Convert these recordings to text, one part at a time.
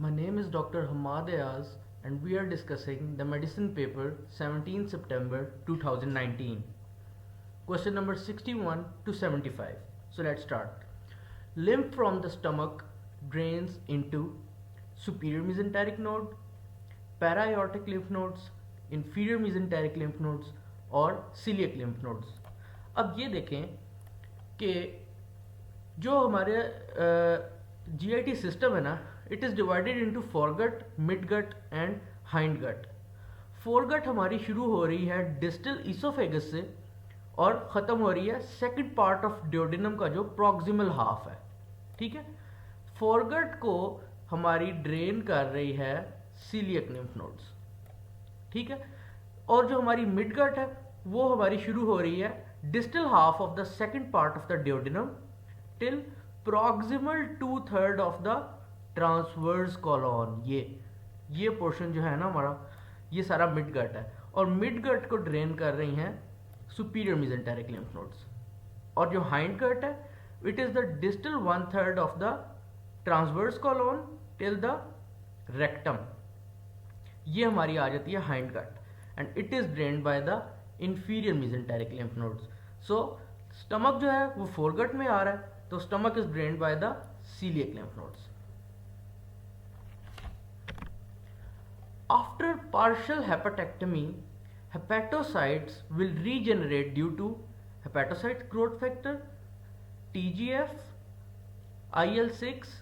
My name is Dr. Hamad Ayaz and we are discussing the medicine paper 17 September 2019. Question number 61 to 75. So let's start. Lymph from the stomach drains into superior mesenteric node, para-aortic lymph nodes, inferior mesenteric lymph nodes और celiac lymph nodes. अब ये देखें कि जो हमारे GIT system है ना, it is divided into foregut, midgut and hindgut. Foregut हमारी शुरू हो रही है डिस्टल ईसोफेगस से और ख़त्म हो रही है सेकंड पार्ट ऑफ ड्योडेनम का जो प्रॉक्सिमल हाफ है. ठीक है, फोरगट को हमारी ड्रेन कर रही है सीलियक लिम्फ नोड्स. ठीक है, और जो हमारी मिडगट है वो हमारी शुरू हो रही है distal half of the second part of the duodenum till proximal 2/3 of the transverse colon. ये पोर्शन जो है ना हमारा, ये सारा मिडगट है और मिडगट को ड्रेन कर रही हैं सुपीरियर मेसेंटेरिक लिम्फ नोड्स. और जो हाइंड गट है, it is the distal 1/3 of the transverse colon till the rectum. ये हमारी आ जाती है hindgut and it is drained by the inferior mesenteric lymph nodes. So stomach जो है वो फोरगट में आ रहा है, तो stomach is drained by the coeliac lymph nodes. After partial hepatectomy, hepatocytes will regenerate due to hepatocyte growth factor, TGF, IL-6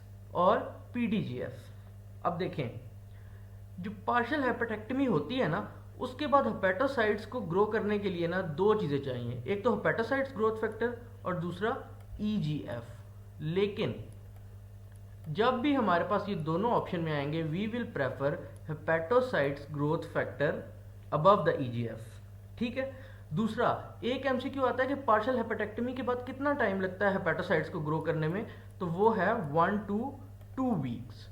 और PDGF. अब देखें, जो पार्शियल हेपेटेक्टमी होती है ना, उसके बाद हेपेटोसाइट्स को ग्रो करने के लिए ना दो चीज़ें चाहिए. एक तो हेपेटोसाइट्स ग्रोथ फैक्टर और दूसरा EGF. लेकिन जब भी हमारे पास ये दोनों ऑप्शन में आएंगे, we will prefer hepatocytes growth factor above the EGF. ठीक है. दूसरा एक MCQ आता है कि पार्शियल हेपेटेक्टमी के बाद कितना टाइम लगता है हेपेटोसाइट्स को ग्रो करने में, तो वो है 1 to 2 वीक्स.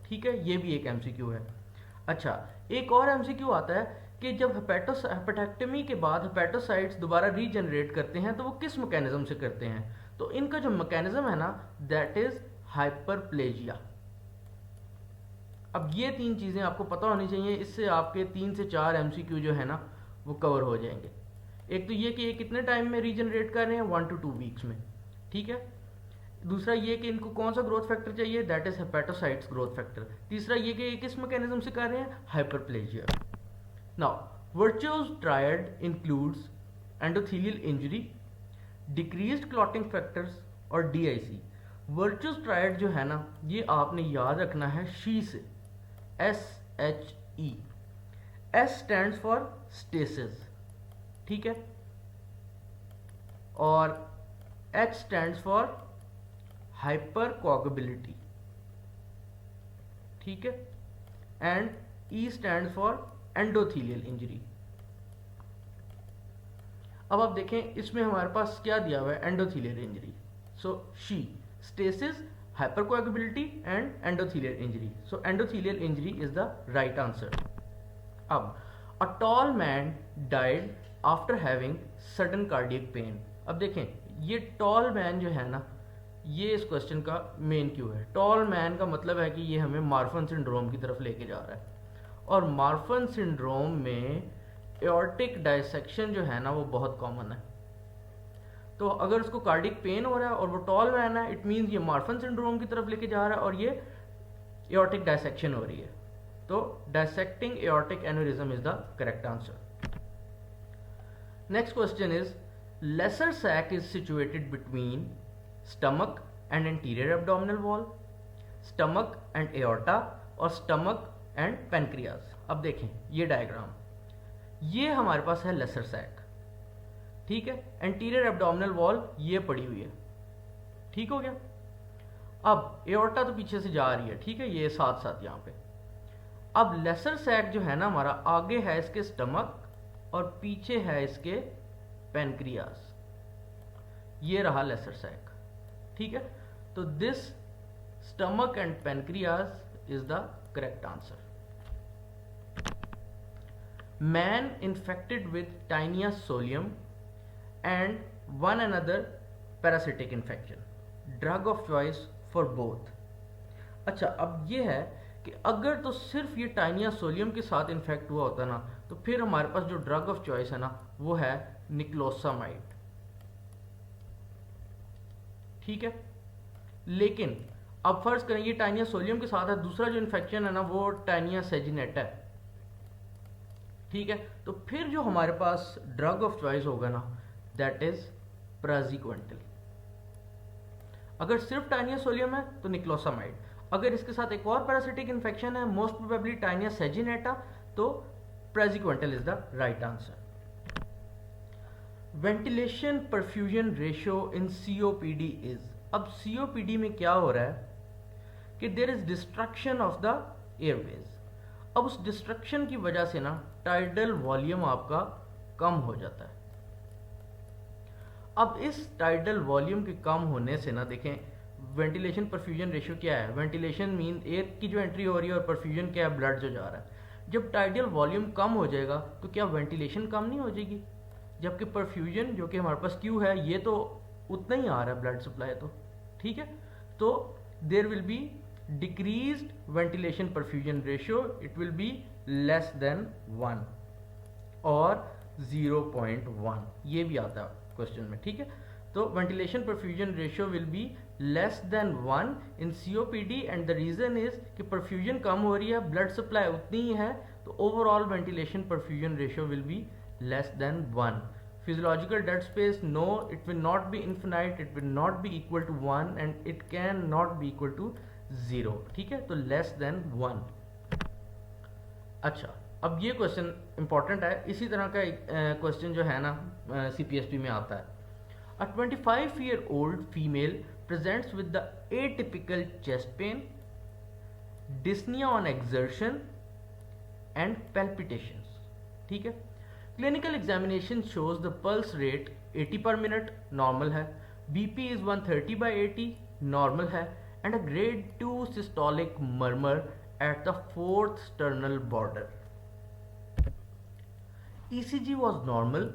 ठीक है, ये भी एक MCQ है. अच्छा, एक और MCQ आता है कि जब हेपेटेक्टमी के बाद हेपेटोसाइट्स दोबारा रीजनरेट करते हैं तो वो किस मैकेनिज्म से करते हैं. तो इनका जो मैकेनिज्म है ना, दैट इज हाइपरप्लेजिया. अब ये तीन चीज़ें आपको पता होनी चाहिए, इससे आपके 3 से 4 MCQ जो है ना वो कवर हो जाएंगे. एक तो ये कि ये कितने टाइम में रीजनरेट कर रहे हैं, 1 to 2 वीक्स में. ठीक है. दूसरा ये कि इनको कौन सा ग्रोथ फैक्टर चाहिए, that is hepatocytes growth factor. तीसरा ये कि ये किस मैकेनिज्म से कर रहे हैं, hyperplasia. Now virtues triad includes endothelial injury, decreased clotting factors और DIC. वर्च्यूज ट्रायड जो है ना, ये आपने याद रखना है शी से, SHE. S stands for stasis. ठीक है, और H स्टैंड्स फॉर हाइपर कोगुलेबिलिटी. ठीक है, and E stands for endothelial injury. अब आप देखें इसमें हमारे पास क्या दिया हुआ है, endothelial injury. So she, stasis, hypercoagulability and endothelial injury. So endothelial injury is the right answer. अब a tall man died after having sudden cardiac pain. अब देखें ये tall man जो है ना, ये इस क्वेश्चन का मेन क्यू है. tall man का मतलब है कि ये हमें मार्फन सिंड्रोम की तरफ लेके जा रहा है, और मार्फन सिंड्रोम में एओर्टिक डायसेक्शन जो है ना वो बहुत कॉमन है. तो अगर उसको कार्डिक पेन हो रहा है और वो टॉल मैन है, इट मीन्स ये मार्फन सिंड्रोम की तरफ लेके जा रहा है और ये एओर्टिक डायसेक्शन हो रही है. तो dissecting aortic aneurysm is the correct answer. Next question is lesser sac is situated between stomach and anterior abdominal wall, stomach and aorta और स्टमक एंड पेनक्रियाज. अब देखें ये डायग्राम, ये हमारे पास है लेसर सैक. ठीक है, एंटीरियर एब्डोमिनल वॉल ये पड़ी हुई है. ठीक हो गया. अब एओर्टा तो पीछे से जा रही है. ठीक है, ये साथ साथ यहाँ पे. अब लेसर सैक जो है ना हमारा, आगे है इसके स्टमक और पीछे है इसके पेनक्रियास. ये रहा लेसर सैक. ठीक है, तो this stomach and pancreas is the correct answer. Man infected with taenia solium and one another parasitic infection, drug of choice for both. अच्छा, अब ये है कि अगर तो सिर्फ ये टाइनिया सोलियम के साथ इन्फेक्ट हुआ होता ना, तो फिर हमारे पास जो ड्रग ऑफ चॉइस है ना वो है निक्लोसामाइड। ठीक है, लेकिन अब फर्ज करें ये टाइनिया सोलियम के साथ है, दूसरा जो इन्फेक्शन है ना वो टाइनिया सेजिनेटा है। ठीक है, तो फिर जो हमारे पास ड्रग ऑफ चॉइस होगा ना दैट इज प्राजिक्विंटल। अगर सिर्फ टाइनिया सोलियम है तो निक्लोसामाइड, अगर इसके साथ एक और पैरासिटिक इन्फेक्शन है मोस्ट प्रोबेबली टाइनिया सेजिनेटा, तो praziquantel is the right answer. Ventilation perfusion ratio in COPD is, अब सीओपीडी में क्या हो रहा है कि there is destruction of the airways. अब उस डिस्ट्रक्शन की वजह से ना टाइडल वॉल्यूम आपका कम हो जाता है। अब इस टाइडल वॉल्यूम के कम होने से ना देखें वेंटिलेशन परफ्यूजन रेशियो क्या है, वेंटिलेशन मीन एयर की जो एंट्री हो रही है और परफ्यूजन क्या है, ब्लड जो जा रहा है। जब टाइडल वॉल्यूम कम हो जाएगा तो क्या वेंटिलेशन कम नहीं हो जाएगी, जबकि परफ्यूजन जो कि हमारे पास क्यू है ये तो उतना ही आ रहा है ब्लड सप्लाई तो। ठीक है, तो there will be decreased ventilation perfusion ratio, it will be less than 1 और 0.1, ये भी आता है क्वेश्चन में। ठीक है, तो ventilation perfusion ratio will be less than 1 in COPD and the reason is कि परफ्यूजन कम हो रही है, ब्लड सप्लाई उतनी ही है, तो overall ventilation perfusion ratio will be less than 1. Physiological dead space, no, it will not be infinite, it will not be equal to 1 and it can not be equal to 0. ठीक है, तो less than 1. अच्छा, अब ये question important है, इसी तरह का क्वेश्चन जो है ना CPSP में आता है। A 25-year-old female presents with the atypical chest pain, dyspnea on exertion and palpitations. ठीक है, clinical examination shows the pulse rate 80 पर मिनट नॉर्मल है, बीपी इज 130/80 नॉर्मल है, and a grade 2 systolic murmur at the 4th sternal border. ECG was normal,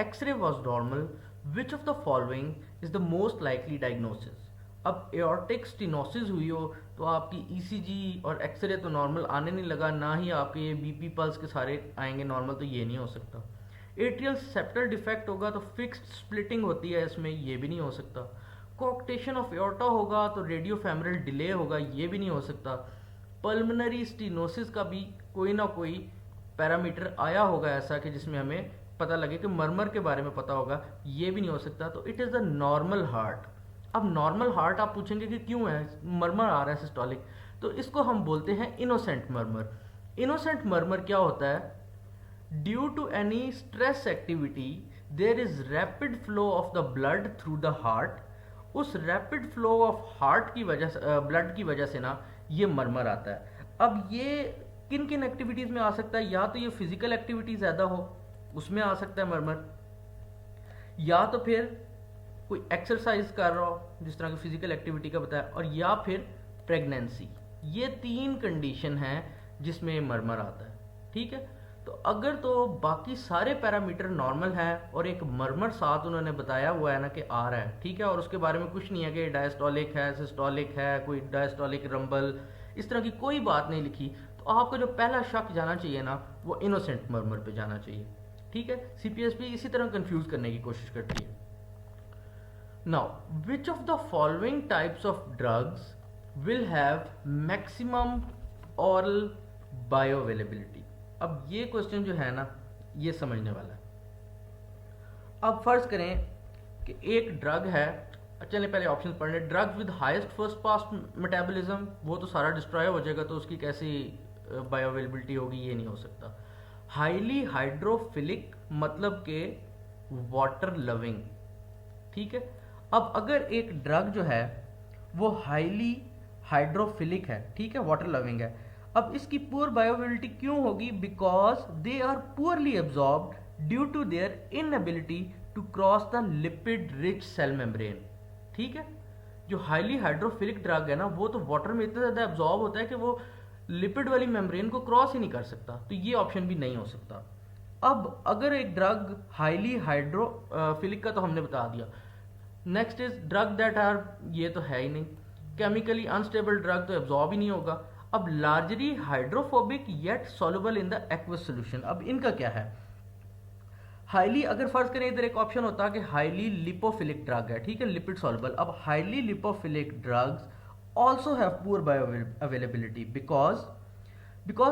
X-ray was normal. Which of the following is the most likely diagnosis? अब aortic stenosis हुई हो तो आपकी ECG और x ray तो normal आने नहीं लगा, ना ही आपके ये बीपी पल्स के सारे आएंगे नॉर्मल, तो ये नहीं हो सकता। एट्रियल सेप्टल डिफेक्ट होगा तो फिक्स्ड स्प्लिटिंग होती है इसमें, ये भी नहीं हो सकता। कोक्टेशन ऑफ एओर्टा होगा तो रेडियो फेमरल डिले होगा, ये भी नहीं हो सकता। पल्मनरी स्टेनोसिस का भी कोई ना कोई पैरामीटर आया होगा ऐसा कि जिसमें हमें पता लगे कि मर्मर के बारे में पता होगा, ये भी नहीं हो सकता। तो it is the normal heart. अब नॉर्मल हार्ट आप पूछेंगे कि क्यों है, मर्मर आ रहा है सिस्टोलिक, तो इसको हम बोलते हैं इनोसेंट मर्मर। इनोसेंट मर्मर क्या होता है, due to any stress activity there is rapid flow of the blood through the heart, उस रैपिड फ्लो ऑफ हार्ट की वजह से ब्लड की वजह से ना ये मर्मर आता है। अब ये किन किन एक्टिविटीज़ में आ सकता है, या तो ये फिजिकल एक्टिविटी ज़्यादा हो उसमें आ सकता है मर्मर, या तो फिर कोई एक्सरसाइज कर रहा हो जिस तरह की फिजिकल एक्टिविटी का बताया, और या फिर प्रेगनेंसी। ये 3 कंडीशन हैं जिसमें मर्मर आता है। ठीक है, तो अगर तो बाकी सारे पैरामीटर नॉर्मल हैं और एक मर्मर साथ उन्होंने बताया हुआ है ना कि आ रहा है, ठीक है, और उसके बारे में कुछ नहीं है कि डायस्टोलिक है, सिस्टोलिक है, कोई डायस्टोलिक रंबल, इस तरह की कोई बात नहीं लिखी, तो आपको जो पहला शक जाना चाहिए ना वो इनोसेंट मर्मर पे जाना चाहिए। ठीक है, CPSP इसी तरह कंफ्यूज करने की कोशिश करती है। Now, which of the following types of drugs will have maximum oral bioavailability? अब ये क्वेश्चन जो है ना ये समझने वाला है। अब फर्ज करें कि एक ड्रग है, चलिए पहले ऑप्शन पढ़ लें। Drugs with highest first pass metabolism, वो तो सारा डिस्ट्रॉय हो जाएगा, तो उसकी कैसी बायोअवेलेबिलिटी होगी, ये नहीं हो सकता। हाईली हाइड्रोफिलिक मतलब के वाटर लविंग। ठीक है, अब अगर एक ड्रग जो है वो हाईली हाइड्रोफिलिक है, ठीक है, वाटर लविंग है, अब इसकी पुअर बायोअवेलेबिलिटी क्यों होगी, because they are poorly absorbed due to their inability to cross the lipid rich cell membrane. ठीक है, जो हाईली हाइड्रोफिलिक ड्रग है ना वो तो वाटर में इतना ज़्यादा एब्जॉर्ब होता है कि वो लिपिड वाली मेम्ब्रेन को क्रॉस ही नहीं कर सकता, तो ये ऑप्शन भी नहीं हो सकता। अब अगर एक ड्रग हाईली हाइड्रोफिलिक का तो हमने बता दिया, next is drug that are, ये तो है ही नहीं, केमिकली अनस्टेबल ड्रग तो एब्जॉर्ब ही नहीं होगा। अब largely hydrophobic yet soluble in the aqueous solution, अब इनका क्या है? हाईली, अगर फर्ज करें इधर एक ऑप्शन होता है कि हाईली लिपोफिलिक ड्रग है, ठीक है, लिपिड सॉल्युबल। अब highly lipophilic drugs also have poor bioavailability because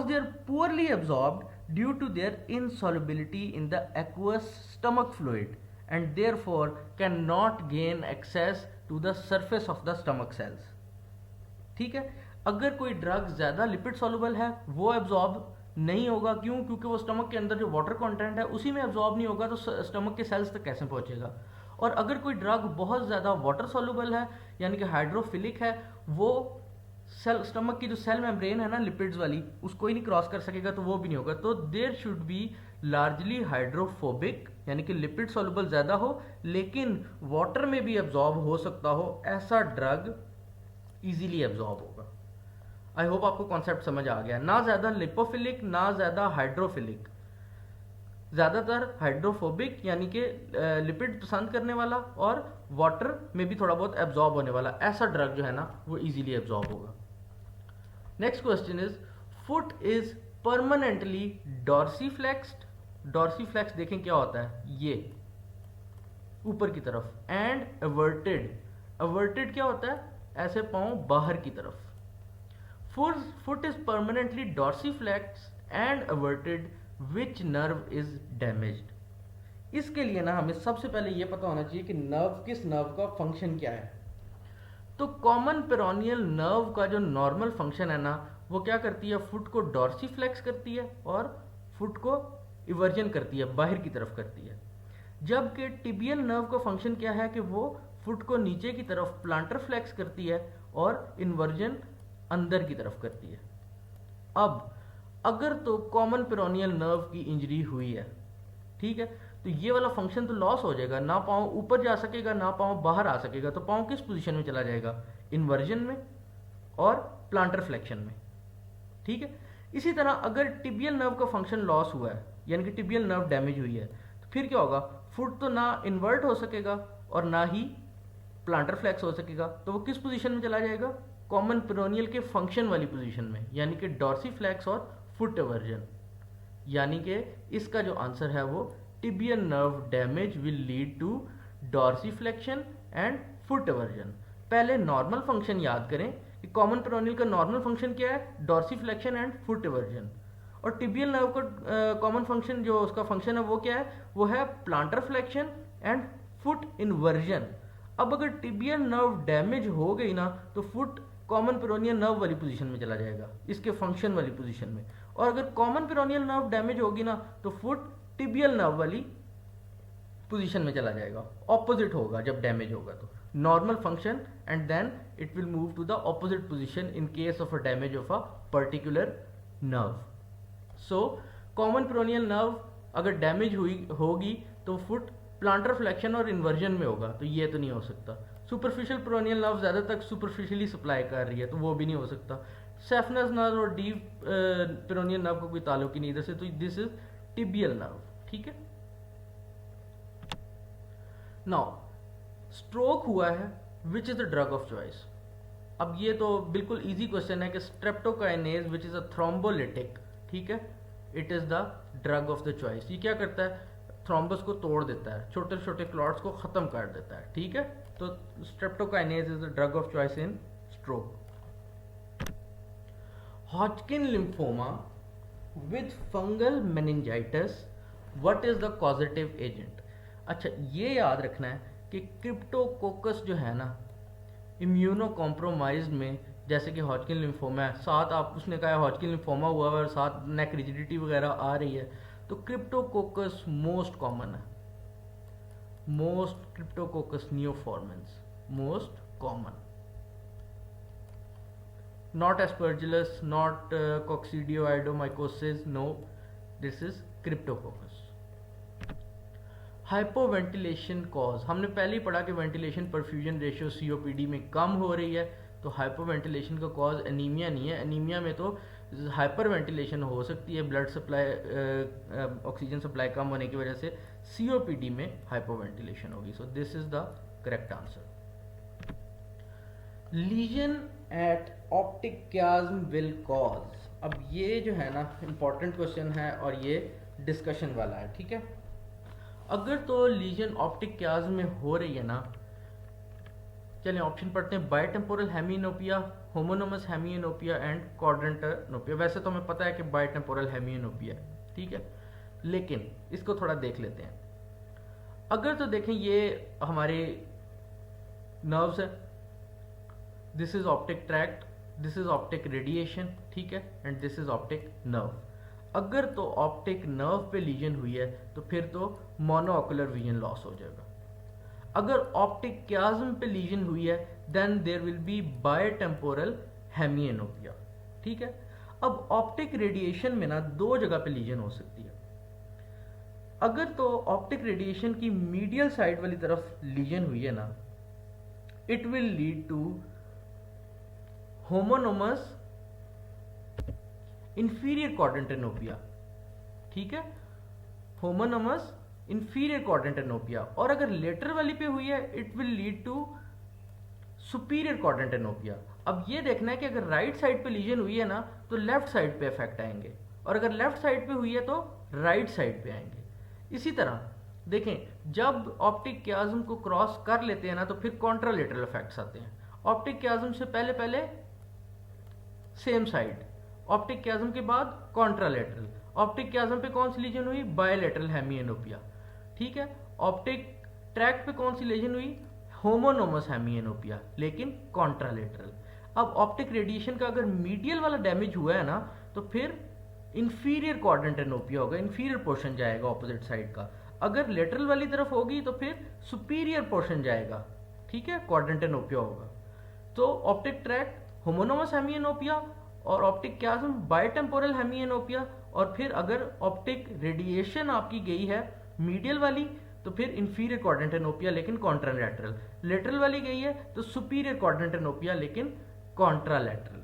they are poorly absorbed due to their insolubility in the aqueous stomach fluid and therefore cannot gain access to the surface of the stomach cells। ठीक है, अगर कोई drug ज़्यादा lipid soluble है वो absorb नहीं होगा, क्यों? क्योंकि वो स्टमक के अंदर जो वाटर कंटेंट है उसी में एब्जॉर्ब नहीं होगा, तो स्टमक के सेल्स तक कैसे पहुंचेगा? और अगर कोई ड्रग बहुत ज़्यादा वाटर सॉल्युबल है यानी कि हाइड्रोफिलिक है, वो सेल, स्टमक की जो सेल मेम्ब्रेन है ना लिपिड्स वाली, उसको ही नहीं क्रॉस कर सकेगा, तो वो भी नहीं होगा। तो there should be largely hydrophobic यानी कि लिपिड सॉल्युबल ज़्यादा हो लेकिन वाटर में भी एब्जॉर्ब हो सकता हो, ऐसा ड्रग इजीली एब्जॉर्ब होगा। आई होप आपको कॉन्सेप्ट समझ आ गया। ना ज़्यादा लिपोफिलिक ना ज़्यादा हाइड्रोफिलिक, ज़्यादातर हाइड्रोफोबिक यानी कि लिपिड पसंद करने वाला और वाटर में भी थोड़ा बहुत एब्जॉर्ब होने वाला, ऐसा ड्रग जो है ना वो इजीली एब्जॉर्ब होगा। Next question is foot is permanently dorsiflexed. Dorsiflex देखें क्या होता है, ये ऊपर की तरफ, एंड एवर्टेड। एवर्टेड क्या होता है? ऐसे पाँव बाहर की तरफ। Foot is permanently dorsiflexed and everted which nerve is damaged. इसके लिए ना हमें सबसे पहले यह पता होना चाहिए कि नर्व, किस नर्व का फंक्शन क्या है। तो कॉमन पेरोनियल नर्व का जो नॉर्मल फंक्शन है ना वो क्या करती है? फुट को डॉर्सीफ्लेक्स करती है और फुट को इवर्जन करती है, बाहर की तरफ करती है। जबकि टिबियल नर्व का फंक्शन क्या है कि वो फुट को नीचे की तरफ प्लांटर फ्लेक्स करती है और इन्वर्जन अंदर की तरफ करती है। अब अगर तो कॉमन पेरोनियल नर्व की इंजरी हुई है, ठीक है, तो ये वाला फंक्शन तो लॉस हो जाएगा, ना पाँव ऊपर जा सकेगा ना पाँव बाहर आ सकेगा। तो पाँव किस पोजीशन में चला जाएगा? इन्वर्जन में और प्लांटर फ्लेक्शन में, ठीक है। इसी तरह अगर टिबियल नर्व का फंक्शन लॉस हुआ है यानी कि टिबियल नर्व डैमेज हुई है, तो फिर क्या होगा? फुट तो ना इन्वर्ट हो सकेगा और ना ही प्लांटर फ्लेक्स हो सकेगा, तो वो किस पोजीशन में चला जाएगा? कॉमन पेरोनियल के फंक्शन वाली पोजीशन में, यानी कि डॉर्सीफ्लेक्स और फुट एवर्जन। यानी कि इसका जो आंसर है वो tibial nerve damage will lead to dorsiflexion and foot eversion. पहले नॉर्मल फंक्शन याद करें कि कॉमन पेरोनियल का नॉर्मल फंक्शन क्या है? Dorsiflexion and foot eversion. और टिबियल नर्व का कॉमन फंक्शन, जो उसका फंक्शन है वो क्या है? वो है plantar flexion and foot inversion. अब अगर टिबियल नर्व डैमेज हो गई ना तो फुट कॉमन पेरोनियल नर्व वाली पोजीशन में चला जाएगा, इसके फंक्शन वाली पोजीशन में। और अगर कॉमन पेरोनियल नर्व डैमेज होगी ना तो फुट टिबियल नर्व वाली पोजीशन में चला जाएगा, ऑपोजिट होगा जब डैमेज होगा। तो normal function and then it will move to the opposite position in case of a damage of a particular nerve. So common peroneal nerve अगर डैमेज होगी तो फुट प्लांटर फ्लेक्शन और इन्वर्जन में होगा, तो ये तो नहीं हो सकता। सुपरफिशियल पेरोनियल नर्व ज़्यादा तक सुपरफिशियली सप्लाई कर रही है, तो वो भी नहीं हो सकता। सेफनस नर्व और डीप पेरोनियल नर्व का कोई ताल्लुक ही नहीं इधर से, तो दिस इज टिबियल नर्व, ठीक है। नाउ स्ट्रोक हुआ है, which is the drug of choice. अब ये तो बिल्कुल इजी क्वेश्चन है कि streptokinase which is a thrombolytic, ठीक है, it is the drug of the choice. ये क्या करता है? थ्रोम्बस को तोड़ देता है, छोटे छोटे क्लॉट्स को खत्म कर देता है, ठीक है। तो streptokinase is the drug of choice in stroke. Hodgkin lymphoma with fungal meningitis, what is the causative agent? अच्छा, ये याद रखना है कि क्रिप्टोकोकस जो है ना इम्यूनो कॉम्प्रोमाइज्ड में, जैसे कि हॉजकिन लिम्फोमा है, साथ आप उसने कहा हॉजकिन लिम्फोमा हुआ है और साथ नेक रिजिडिटी वगैरह आ रही है, तो क्रिप्टोकोकस मोस्ट कॉमन है। Most cryptococcus neoformans most common, not aspergillus, not coccidioidomycosis, no, this is cryptococcus. Hypoventilation cause, हमने पहले ही पढ़ा कि वेंटिलेशन परफ्यूजन रेशियो सीओपीडी में कम हो रही है, तो हाइपोवेंटिलेशन का कॉज एनीमिया नहीं है। एनीमिया में तो हाइपर वेंटिलेशन हो सकती है, ब्लड सप्लाई, ऑक्सीजन सप्लाई कम होने की वजह से सीओपीडी में हाइपोवेंटिलेशन होगी। So this is the correct answer. Lesion at optic chiasm will cause. अब ये जो है ना इम्पॉर्टेंट क्वेश्चन है और ये डिस्कशन वाला है, ठीक है। अगर तो लीजन ऑप्टिक chiasm में हो रही है ना, चलिए ऑप्शन पढ़ते हैं। बायोटेम्पोरल हेमियोनोपिया, होमोनोमस हेमियोनोपिया एंड क्वाड्रेंटनोपिया। वैसे तो हमें पता है कि बायोटेम्पोरल हेमियोनोपिया है, ठीक है, लेकिन इसको थोड़ा देख लेते हैं। अगर तो देखें ये हमारे नर्व्स है, this is optic tract, this is optic radiation, ठीक है, and this is optic nerve. अगर तो ऑप्टिक नर्व पे लीजन हुई है तो फिर तो मोनोऑकुलर विजन लॉस हो जाएगा। अगर ऑप्टिक chiasm पे लीजन हुई है देन देयर विल बी बायोटेम्पोरल हेमियोनोपिया, ठीक है। अब ऑप्टिक रेडिएशन में ना दो जगह पे लीजन हो सकती है। अगर तो ऑप्टिक रेडिएशन की मीडियल साइड वाली तरफ लीजन हुई है ना, it will lead to homonymous inferior quadrantanopia, ठीक है, होमोनोमस इंफीरियर क्वाड्रेंटेनोपिया। और अगर लेटरल वाली पे हुई है it will lead to superior quadrantanopia. अब ये देखना है कि अगर राइट साइड पे लीजन हुई है ना तो लेफ्ट साइड पे इफेक्ट आएंगे, और अगर लेफ्ट साइड पे हुई है तो राइट साइड पे आएंगे। इसी तरह देखें जब ऑप्टिक chiasm को क्रॉस कर लेते हैं ना तो फिर कॉन्ट्रालेटरल इफेक्ट्स आते हैं। ऑप्टिक chiasm से पहले पहले सेम साइड, ऑप्टिक chiasm के बाद कॉन्ट्रालेटरल। ऑप्टिक chiasm पे कौन सी लीजन हुई? बायोलेटरल हेमियोनोपिया, ठीक है। ऑप्टिक ट्रैक्ट पे कौन सी लीजन हुई? होमोनोमस हेमियोनोपिया, लेकिन कॉन्ट्रालेटरल। अब ऑप्टिक रेडिएशन का अगर मीडियल वाला डैमेज हुआ है ना तो फिर इंफीरियर क्वाड्रेंटेनोपिया होगा, इंफीरियर पोर्शन जाएगा ऑपोजिट साइड का। अगर लेटरल वाली तरफ होगी तो फिर सुपीरियर पोर्शन जाएगा, ठीक है, क्वाड्रेंटेनोपिया होगा। तो ऑप्टिक ट्रैक्ट होमोनोमस हेमियोनोपिया और ऑप्टिक chiasm बायोटेम्पोरल हेमियोनोपिया। और फिर अगर ऑप्टिक रेडिएशन आपकी गई है मीडियल वाली तो फिर इंफीरियर क्वाड्रेंटेनोपिया लेकिन कॉन्ट्रालैटरल। लेटरल वाली गई है तो सुपीरियर क्वाड्रेंटेनोपिया लेकिन कॉन्ट्रालैटरल,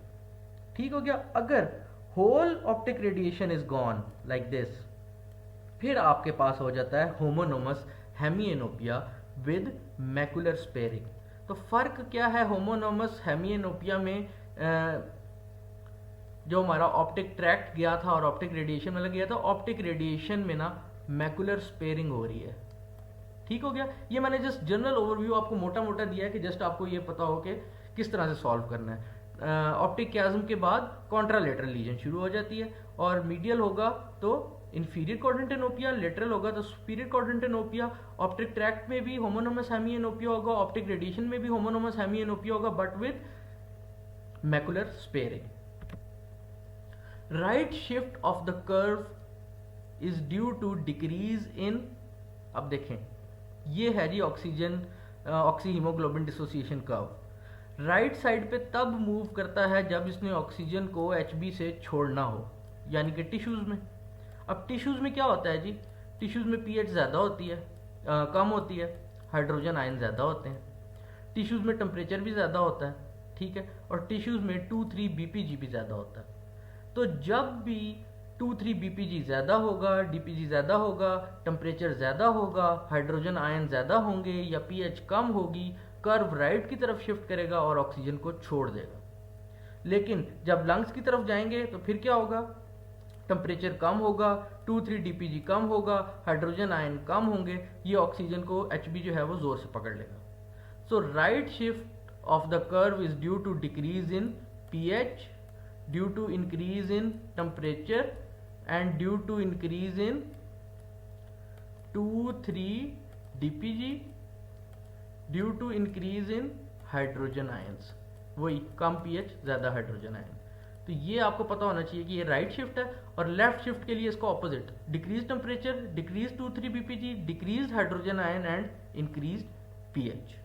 ठीक हो गया। अगर whole optic radiation is gone like this, फिर आपके पास हो जाता है homonymous hemianopia with macular sparing. तो फर्क क्या है होमोनोमस हेमियोनोपिया में जो हमारा ऑप्टिक ट्रैक्ट गया था और ऑप्टिक रेडिएशन में गया था? ऑप्टिक रेडिएशन में ना मैकुलर स्पेयरिंग हो रही है, ठीक हो गया। ये मैंने जस्ट जनरल ओवरव्यू आपको मोटा मोटा दिया है कि जस्ट आपको ये पता हो कि किस तरह से सॉल्व करना है। ऑप्टिक chiasm के बाद कॉन्ट्रालेटरल लीजन शुरू हो जाती है, और मीडियल होगा तो इंफीरियर क्वाड्रेंटेनोपिया, लेटरल होगा तो सुपीरियर क्वाड्रेंटेनोपिया। ऑप्टिक ट्रैक्ट में भी होमोनोमस हेमियोनोपिया होगा, ऑप्टिक रेडिएशन में भी होमोनोमस हेमियोनोपिया होगा, but with macular sparing. Right shift of the curve is due to decrease in, अब देखें ये है जी oxygen oxy hemoglobin dissociation curve. Right side पे तब मूव करता है जब इसने ऑक्सीजन को HB से छोड़ना हो, यानी कि टिश्यूज में। अब टिश्यूज में क्या होता है जी? टिश्यूज में pH ज़्यादा होती है, कम होती है, हाइड्रोजन आयन ज़्यादा होते हैं। टिश्यूज में टेम्परेचर भी ज़्यादा होता है, ठीक है, और टिश्यूज में 2,3 BPG भी ज़्यादा होता है। तो जब भी 2,3 BPG ज़्यादा होगा, DPG ज़्यादा होगा, टेम्परेचर ज़्यादा होगा, हाइड्रोजन आयन ज़्यादा होंगे या pH कम होगी, कर्व राइट की तरफ शिफ्ट करेगा और ऑक्सीजन को छोड़ देगा। लेकिन जब लंग्स की तरफ जाएंगे तो फिर क्या होगा? टेम्परेचर कम होगा, 2,3 DPG कम होगा, हाइड्रोजन आयन कम होंगे, ये ऑक्सीजन को HB जो है वो जोर से पकड़ लेगा। So right shift of the curve is due to decrease in pH, due to increase in temperature and due to increase in 2,3 DPG, due to increase in hydrogen ions, वही कम pH ज़्यादा hydrogen ion. तो ये आपको पता होना चाहिए कि ये राइट शिफ्ट है, और लेफ्ट शिफ्ट के लिए इसका opposite, decrease temperature, decrease 2,3 BPG, decrease hydrogen ion and increase pH।